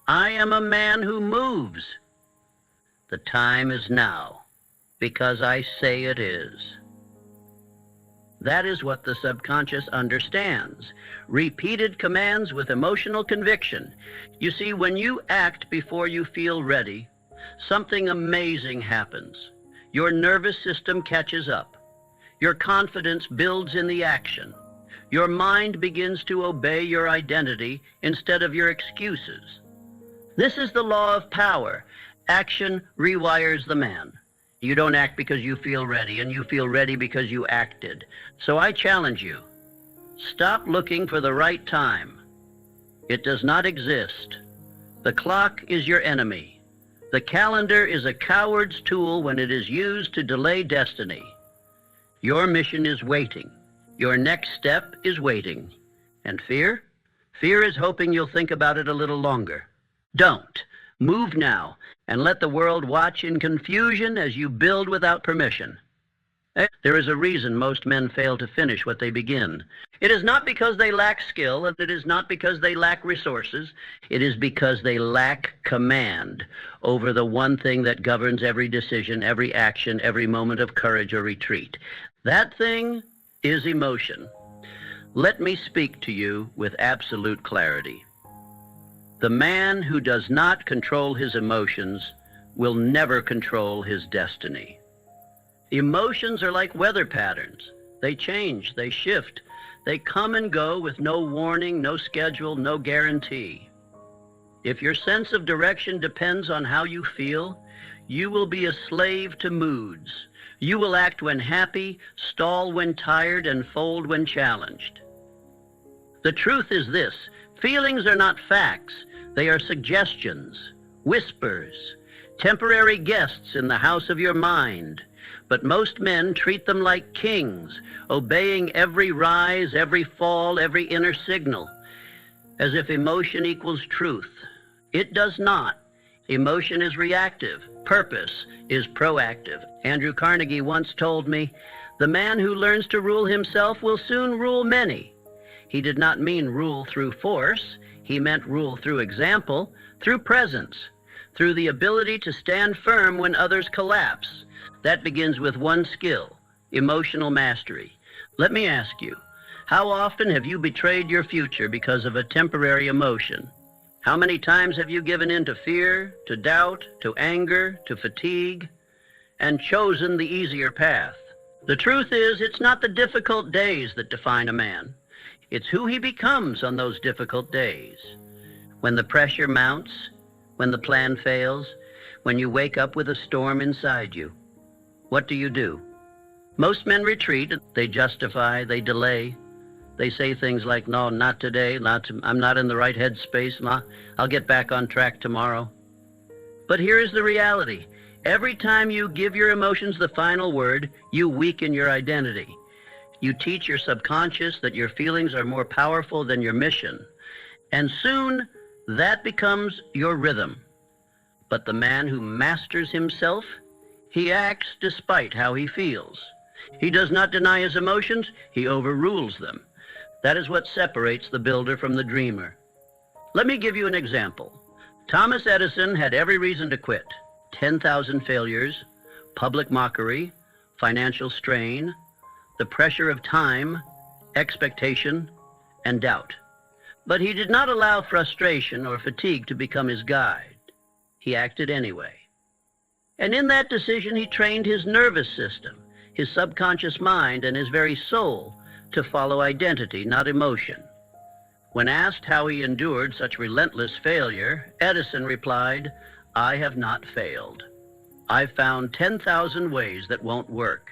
I am a man who moves. The time is now, because I say it is. That is what the subconscious understands. Repeated commands with emotional conviction. You see, when you act before you feel ready, something amazing happens. Your nervous system catches up. Your confidence builds in the action. Your mind begins to obey your identity instead of your excuses. This is the law of power. Action rewires the man. You don't act because you feel ready, and you feel ready because you acted. So I challenge you. Stop looking for the right time. It does not exist. The clock is your enemy. The calendar is a coward's tool when it is used to delay destiny. Your mission is waiting. Your next step is waiting. And fear? Fear is hoping you'll think about it a little longer. Don't. Move now, and let the world watch in confusion as you build without permission. There is a reason most men fail to finish what they begin. It is not because they lack skill, and it is not because they lack resources. It is because they lack command over the one thing that governs every decision, every action, every moment of courage or retreat. That thing is emotion. Let me speak to you with absolute clarity. The man who does not control his emotions will never control his destiny. Emotions are like weather patterns. They change, they shift, they come and go with no warning, no schedule, no guarantee. If your sense of direction depends on how you feel, you will be a slave to moods. You will act when happy, stall when tired, and fold when challenged. The truth is this: feelings are not facts. They are suggestions, whispers, temporary guests in the house of your mind. But most men treat them like kings, obeying every rise, every fall, every inner signal, as if emotion equals truth. It does not. Emotion is reactive. Purpose is proactive. Andrew Carnegie once told me, "The man who learns to rule himself will soon rule many." He did not mean rule through force. He meant rule through example, through presence, through the ability to stand firm when others collapse. That begins with one skill: emotional mastery. Let me ask you, how often have you betrayed your future because of a temporary emotion? How many times have you given in to fear, to doubt, to anger, to fatigue, and chosen the easier path? The truth is, it's not the difficult days that define a man. It's who he becomes on those difficult days. When the pressure mounts, when the plan fails, when you wake up with a storm inside you, what do? Most men retreat. They justify, they delay. They say things like, "No, not today, I'm not in the right headspace, I'll get back on track tomorrow." But here is the reality. Every time you give your emotions the final word, you weaken your identity. You teach your subconscious that your feelings are more powerful than your mission. And soon, that becomes your rhythm. But the man who masters himself, he acts despite how he feels. He does not deny his emotions, he overrules them. That is what separates the builder from the dreamer. Let me give you an example. Thomas Edison had every reason to quit. 10,000 failures, public mockery, financial strain, the pressure of time, expectation, and doubt. But he did not allow frustration or fatigue to become his guide. He acted anyway. And in that decision, he trained his nervous system, his subconscious mind, and his very soul to follow identity, not emotion. When asked how he endured such relentless failure, Edison replied, "I have not failed. I've found 10,000 ways that won't work.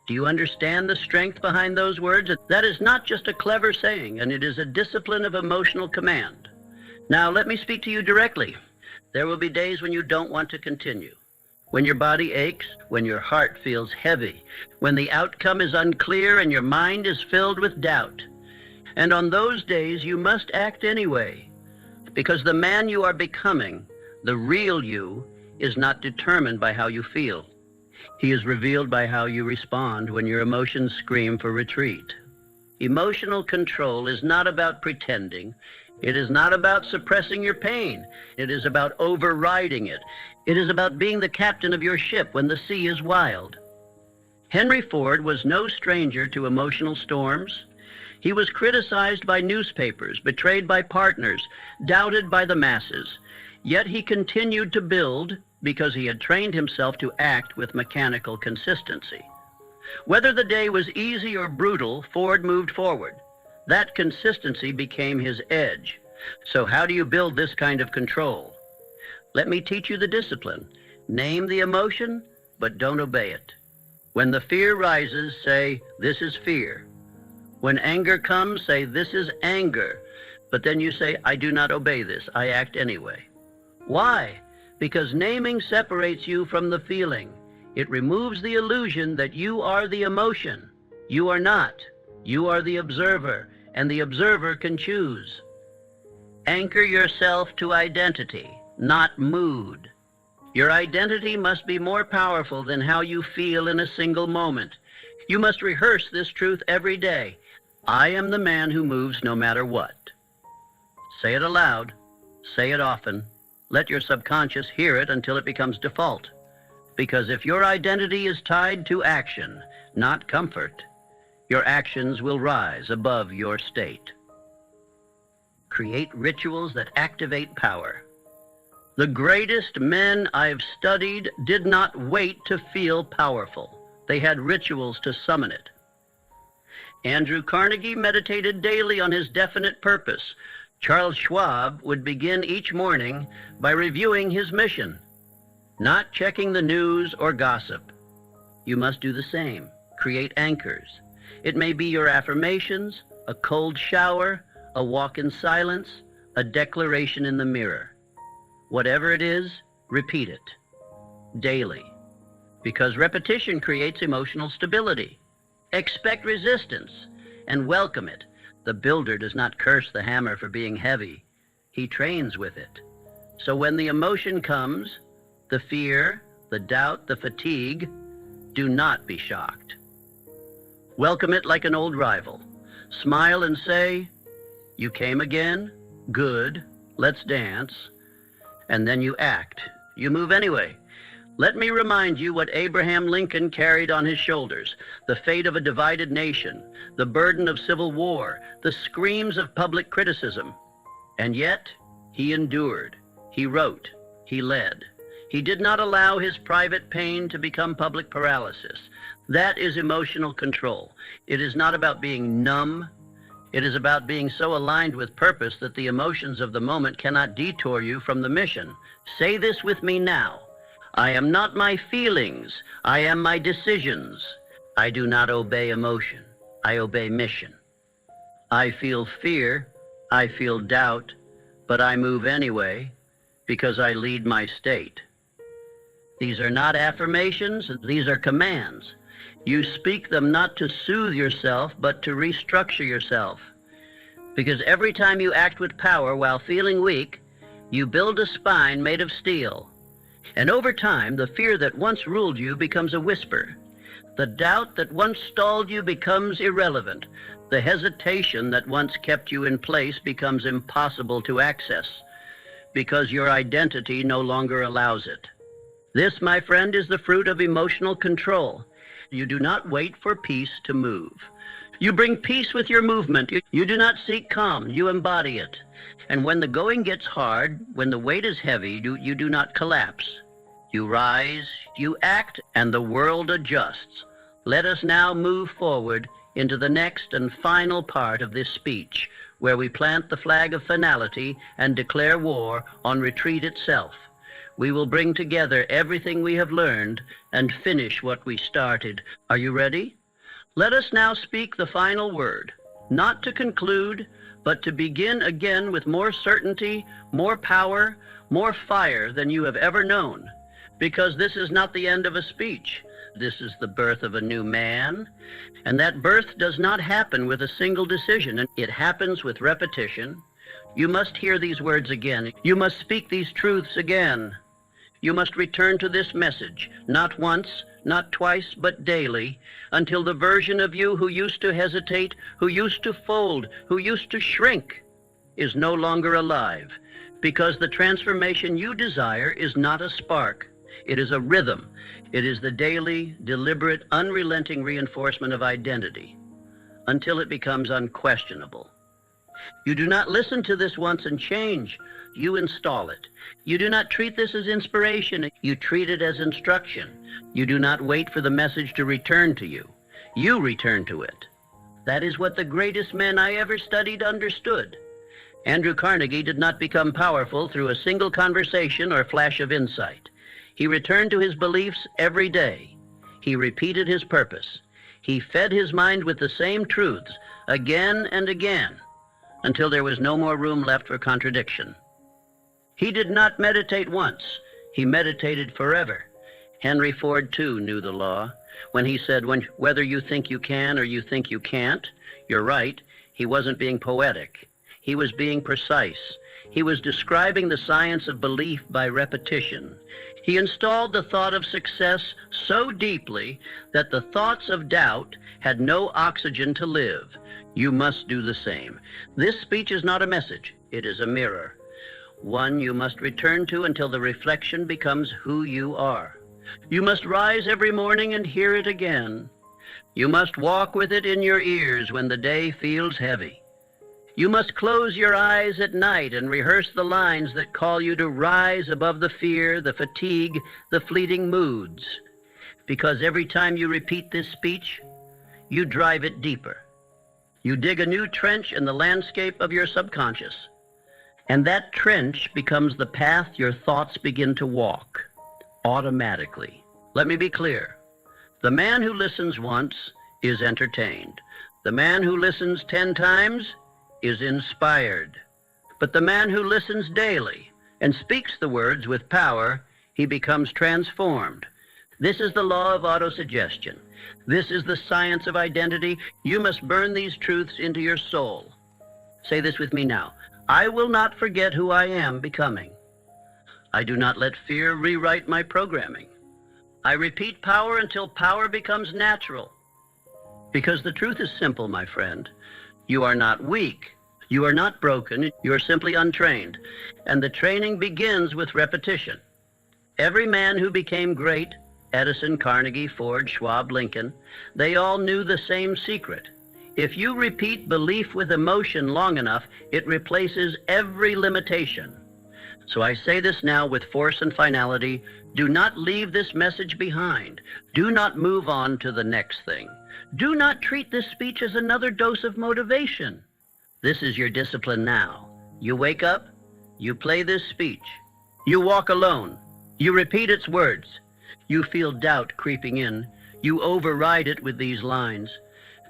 Do you understand the strength behind those words? That is not just a clever saying, and it is a discipline of emotional command. Now, let me speak to you directly. There will be days when you don't want to continue, when your body aches, when your heart feels heavy, when the outcome is unclear and your mind is filled with doubt. And on those days, you must act anyway, because the man you are becoming, the real you, is not determined by how you feel. He is revealed by how you respond when your emotions scream for retreat. Emotional control is not about pretending. It is not about suppressing your pain. It is about overriding it. It is about being the captain of your ship when the sea is wild. Henry Ford was no stranger to emotional storms. He was criticized by newspapers, betrayed by partners, doubted by the masses. Yet he continued to build because he had trained himself to act with mechanical consistency. Whether the day was easy or brutal, Ford moved forward. That consistency became his edge. So how do you build this kind of control? Let me teach you the discipline. Name the emotion, but don't obey it. When the fear rises, say, "This is fear." When anger comes, say, "This is anger." But then you say, "I do not obey this. I act anyway." Why? Because naming separates you from the feeling. It removes the illusion that you are the emotion. You are not. You are the observer, and the observer can choose. Anchor yourself to identity, not mood. Your identity must be more powerful than how you feel in a single moment. You must rehearse this truth every day. I am the man who moves no matter what. Say it aloud. Say it often. Let your subconscious hear it until it becomes default. Because if your identity is tied to action, not comfort, your actions will rise above your state. Create rituals that activate power. The greatest men I've studied did not wait to feel powerful. They had rituals to summon it. Andrew Carnegie meditated daily on his definite purpose. Charles Schwab would begin each morning by reviewing his mission, not checking the news or gossip. You must do the same. Create anchors. It may be your affirmations, a cold shower, a walk in silence, a declaration in the mirror. Whatever it is, repeat it daily, because repetition creates emotional stability. Expect resistance and welcome it. The builder does not curse the hammer for being heavy. He trains with it. So when the emotion comes, the fear, the doubt, the fatigue, do not be shocked. Welcome it like an old rival. Smile and say, "You came again? Good. Let's dance." And then you act. You move anyway. Let me remind you what Abraham Lincoln carried on his shoulders: the fate of a divided nation, the burden of civil war, the screams of public criticism. And yet, he endured. He wrote. He led. He did not allow his private pain to become public paralysis. That is emotional control. It is not about being numb. It is about being so aligned with purpose that the emotions of the moment cannot detour you from the mission. Say this with me now. I am not my feelings. I am my decisions. I do not obey emotion. I obey mission. I feel fear. I feel doubt. But I move anyway because I lead my state. These are not affirmations. These are commands. You speak them not to soothe yourself, but to restructure yourself. Because every time you act with power while feeling weak, you build a spine made of steel. And over time, the fear that once ruled you becomes a whisper. The doubt that once stalled you becomes irrelevant. The hesitation that once kept you in place becomes impossible to access, because your identity no longer allows it. This, my friend, is the fruit of emotional control. You do not wait for peace to move. You bring peace with your movement. You do not seek calm. You embody it. And when the going gets hard, when the weight is heavy, you do not collapse. You rise, you act, and the world adjusts. Let us now move forward into the next and final part of this speech, where we plant the flag of finality and declare war on retreat itself. We will bring together everything we have learned and finish what we started. Are you ready? Let us now speak the final word, not to conclude, but to begin again with more certainty, more power, more fire than you have ever known. Because this is not the end of a speech. This is the birth of a new man. And that birth does not happen with a single decision. It happens with repetition. You must hear these words again. You must speak these truths again. You must return to this message, not once, not twice, but daily, until the version of you who used to hesitate, who used to fold, who used to shrink, is no longer alive. Because the transformation you desire is not a spark. It is a rhythm. It is the daily, deliberate, unrelenting reinforcement of identity until it becomes unquestionable. You do not listen to this once and change. You install it. You do not treat this as inspiration. You treat it as instruction. You do not wait for the message to return to you. You return to it. That is what the greatest men I ever studied understood. Andrew Carnegie did not become powerful through a single conversation or flash of insight. He returned to his beliefs every day. He repeated his purpose. He fed his mind with the same truths again and again until there was no more room left for contradiction. He did not meditate once. He meditated forever. Henry Ford, too, knew the law. When he said, whether you think you can or you think you can't, you're right, he wasn't being poetic. He was being precise. He was describing the science of belief by repetition. He installed the thought of success so deeply that the thoughts of doubt had no oxygen to live. You must do the same. This speech is not a message. It is a mirror. One you must return to until the reflection becomes who you are. You must rise every morning and hear it again. You must walk with it in your ears when the day feels heavy. You must close your eyes at night and rehearse the lines that call you to rise above the fear, the fatigue, the fleeting moods. Because every time you repeat this speech, you drive it deeper. You dig a new trench in the landscape of your subconscious, and that trench becomes the path your thoughts begin to walk automatically. Let me be clear. The man who listens once is entertained. The man who listens 10 times is inspired. But the man who listens daily and speaks the words with power, he becomes transformed. This is the law of autosuggestion. This is the science of identity. You must burn these truths into your soul. Say this with me now. I will not forget who I am becoming. I do not let fear rewrite my programming. I repeat power until power becomes natural. Because the truth is simple, my friend. You are not weak. You are not broken. You are simply untrained. And the training begins with repetition. Every man who became great, Edison, Carnegie, Ford, Schwab, Lincoln, they all knew the same secret. If you repeat belief with emotion long enough, it replaces every limitation. So I say this now with force and finality. Do not leave this message behind. Do not move on to the next thing. Do not treat this speech as another dose of motivation. This is your discipline now. You wake up, you play this speech. You walk alone. You repeat its words. You feel doubt creeping in. You override it with these lines.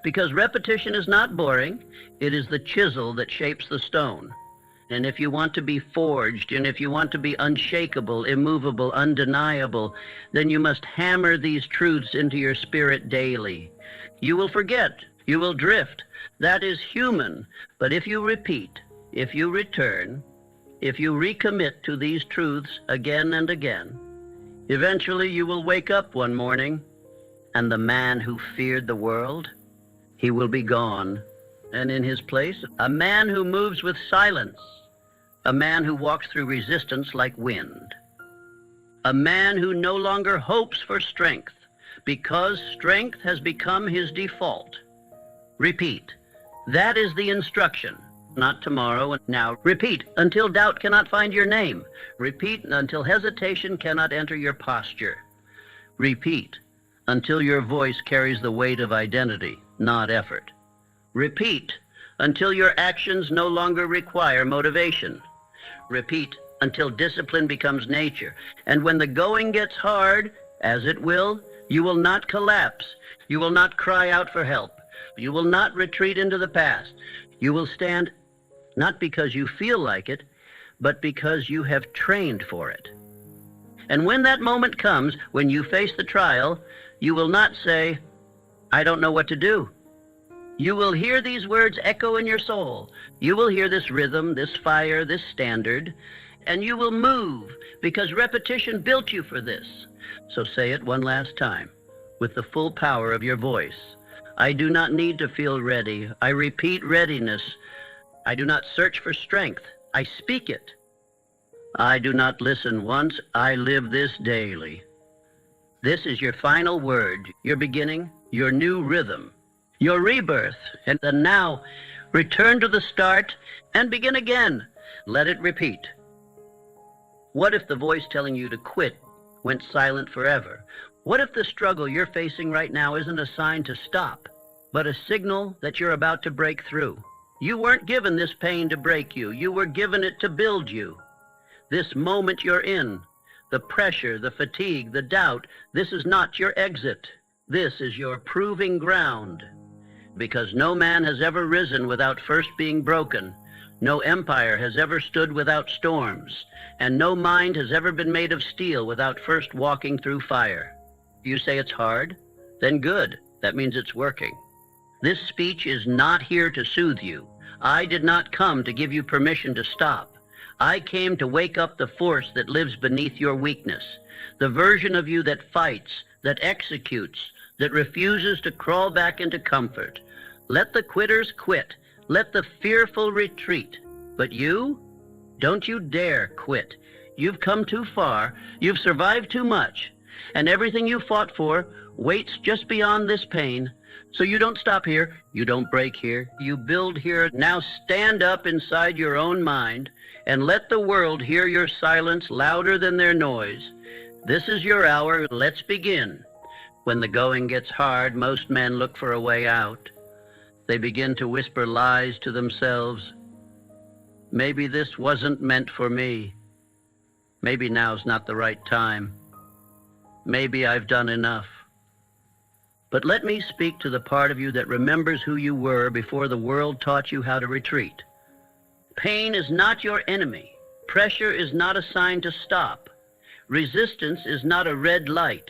Because repetition is not boring. It is the chisel that shapes the stone. And if you want to be forged, and if you want to be unshakable, immovable, undeniable, then you must hammer these truths into your spirit daily. You will forget. You will drift. That is human. But if you repeat, if you return, if you recommit to these truths again and again, eventually you will wake up one morning, and the man who feared the world, he will be gone. And in his place, a man who moves with silence, a man who walks through resistance like wind, a man who no longer hopes for strength, because strength has become his default. Repeat. That is the instruction. Not tomorrow and now. Repeat until doubt cannot find your name. Repeat until hesitation cannot enter your posture. Repeat until your voice carries the weight of identity, not effort. Repeat until your actions no longer require motivation. Repeat until discipline becomes nature. And when the going gets hard, as it will, you will not collapse. You will not cry out for help. You will not retreat into the past. You will stand not because you feel like it, but because you have trained for it. And when that moment comes, when you face the trial, you will not say, I don't know what to do. You will hear these words echo in your soul. You will hear this rhythm, this fire, this standard, and you will move because repetition built you for this. So say it one last time with the full power of your voice. I do not need to feel ready. I repeat readiness. I do not search for strength. I speak it. I do not listen once. I live this daily. This is your final word, your beginning, your new rhythm, your rebirth. And then now, return to the start and begin again. Let it repeat. What if the voice telling you to quit went silent forever? What if the struggle you're facing right now isn't a sign to stop, but a signal that you're about to break through? You weren't given this pain to break you. You were given it to build you. This moment you're in, the pressure, the fatigue, the doubt, this is not your exit. This is your proving ground. Because no man has ever risen without first being broken. No empire has ever stood without storms. And no mind has ever been made of steel without first walking through fire. You say it's hard? Then good. That means it's working. This speech is not here to soothe you. I did not come to give you permission to stop. I came to wake up the force that lives beneath your weakness, the version of you that fights, that executes, that refuses to crawl back into comfort. Let the quitters quit. Let the fearful retreat. But you, don't you dare quit. You've come too far. You've survived too much. And everything you fought for waits just beyond this pain. So you don't stop here. You don't break here. You build here. Now stand up inside your own mind and let the world hear your silence louder than their noise. This is your hour. Let's begin. When the going gets hard, most men look for a way out. They begin to whisper lies to themselves. Maybe this wasn't meant for me. Maybe now's not the right time. Maybe I've done enough. But let me speak to the part of you that remembers who you were before the world taught you how to retreat. Pain is not your enemy. Pressure is not a sign to stop. Resistance is not a red light.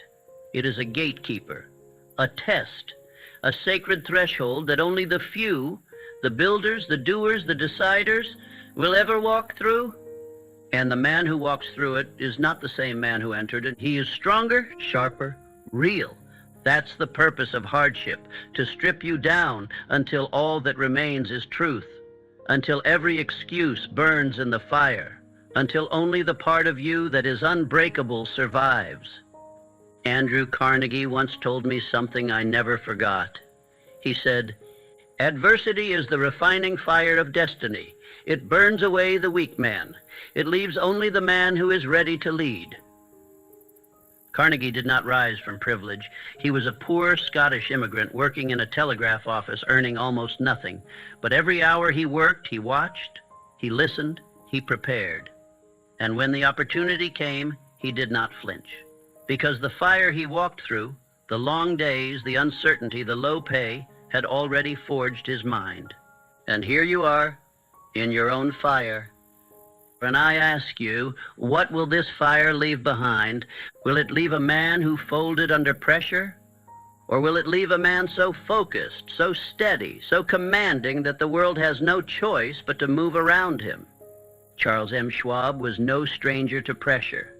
It is a gatekeeper, a test, a sacred threshold that only the few, the builders, the doers, the deciders, will ever walk through. And the man who walks through it is not the same man who entered it. He is stronger, sharper, real. That's the purpose of hardship, to strip you down until all that remains is truth, until every excuse burns in the fire, until only the part of you that is unbreakable survives. Andrew Carnegie once told me something I never forgot. He said, "Adversity is the refining fire of destiny. It burns away the weak man. It leaves only the man who is ready to lead." Carnegie did not rise from privilege. He was a poor Scottish immigrant working in a telegraph office, earning almost nothing. But every hour he worked, he watched, he listened, he prepared. And when the opportunity came, he did not flinch. Because the fire he walked through, the long days, the uncertainty, the low pay, had already forged his mind. And here you are, in your own fire. And I ask you, what will this fire leave behind? Will it leave a man who folded under pressure? Or will it leave a man so focused, so steady, so commanding that the world has no choice but to move around him? Charles M. Schwab was no stranger to pressure.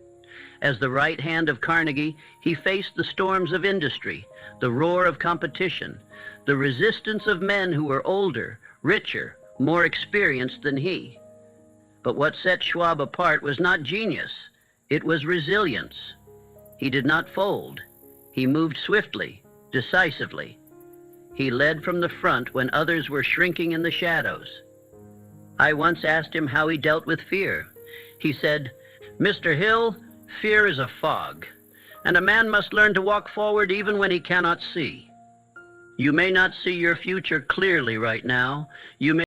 As the right hand of Carnegie, he faced the storms of industry, the roar of competition, the resistance of men who were older, richer, more experienced than he. But what set Schwab apart was not genius, it was resilience. He did not fold. He moved swiftly, decisively. He led from the front when others were shrinking in the shadows. I once asked him how he dealt with fear. He said, "Mr. Hill, fear is a fog, and a man must learn to walk forward even when he cannot see. You may not see your future clearly right now. You may